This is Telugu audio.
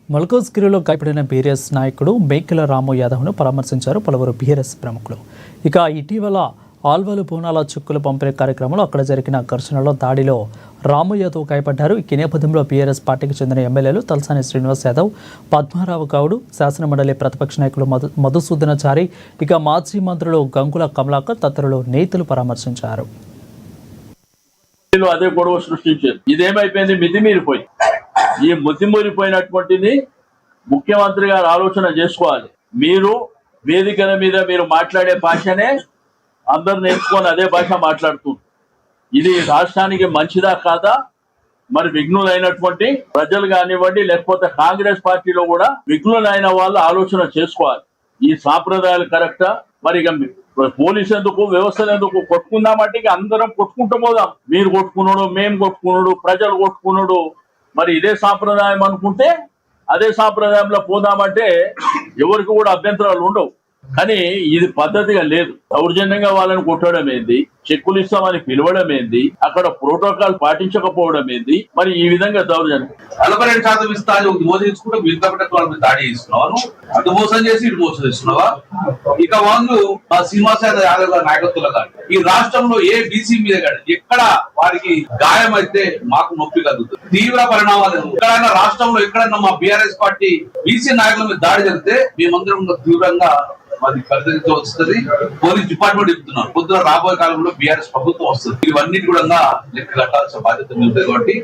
మల్కోజ్గిరిలో గాయపడిన బీఆర్ఎస్ నాయకుడు మేకల రాము యాదవ్ను పరామర్శించారు పలువురు బీఆర్ఎస్ ప్రముఖులు. ఇక ఇటీవల ఆల్వాలు బోనాల చుక్కులు పంపిణీ కార్యక్రమంలో అక్కడ జరిగిన ఘర్షణలో దాడిలో రాము యాదవ్ గాయపడ్డారు. ఈ నేపథ్యంలో బీఆర్ఎస్ పార్టీకి చెందిన ఎమ్మెల్యేలు తలసాని శ్రీనివాస్ యాదవ్, పద్మారావు గౌడ్, శాసనమండలి ప్రతిపక్ష నాయకులు మధుసూదనాచారి, ఇక మాజీ మంత్రులు గంగుల కమలాకర్ తదితరులు నేతలు పరామర్శించారు. అదే గొడవ సృష్టించారు. ఇదేమైపోయింది, మితిమీరిపోయి ఈ మితిమీరిపోయినటువంటిది ముఖ్యమంత్రి గారు ఆలోచన చేసుకోవాలి. మీరు వేదికల మీద మీరు మాట్లాడే భాషనే అందరు నేర్చుకొని అదే భాష మాట్లాడుతుంది. ఇది రాష్ట్రానికి మంచిదా కాదా? మరి విఘ్నులైనటువంటి ప్రజలు కానివ్వండి, లేకపోతే కాంగ్రెస్ పార్టీలో కూడా విఘ్నులైన వాళ్ళు ఆలోచన చేసుకోవాలి. ఈ సాంప్రదాయాలు కరెక్టా? మరి ఇక పోలీసు ఎందుకు, వ్యవస్థలు ఎందుకు? కొట్టుకుందామంటే ఇక అందరం కొట్టుకుంటూ పోదాం. మీరు కొట్టుకున్నాడు, మేము కొట్టుకున్నాడు, ప్రజలు కొట్టుకున్నాడు. మరి ఇదే సాంప్రదాయం అనుకుంటే అదే సాంప్రదాయంలో పోదామంటే ఎవరికి కూడా అభ్యంతరాలు ఉండవు. కానీ ఇది పద్ధతిగా లేదు. దౌర్జన్యంగా వాళ్ళని కొట్టడం ఏంది, చెక్కులు ఇస్తామని పిలవడం ఏంది, అక్కడ ప్రోటోకాల్ పాటించకపోవడం ఏంది? మరి ఈ విధంగా దౌర్జన్యం 42% ఇస్తాను మోసగించుకుంటూ మిగతా వాళ్ళ దాడి చేస్తున్నావు. అటు మోసం చేసి ఇటు మోసం చేస్తున్నావా? ఇక వాళ్ళు శ్రీనివాస్ యాదవ్ గారి నాయకత్వంలో కానీ ఈ రాష్ట్రంలో ఏ బీసీ మీద కానీ ఎక్కడ వారికి గాయం అయితే మాకు నొప్పి కలుగుతుంది. తీవ్ర పరిణామాలు ఎక్కడైనా రాష్ట్రంలో ఎక్కడైనా మా బీఆర్ఎస్ పార్టీ బీసీ నాయకుల మీద దాడి జరిగితే మేమందరం తీవ్రంగా మాది పరిస్థితి వస్తుంది. పోలీస్ డిపార్ట్మెంట్ చెప్తున్నారు పొద్దున రాబోయే కాలంలో బీఆర్ఎస్ ప్రభుత్వం వస్తుంది. ఇవన్నిటి కూడా లెక్క కట్టాల్సిన బాధ్యత ఉంటుంది. కాబట్టి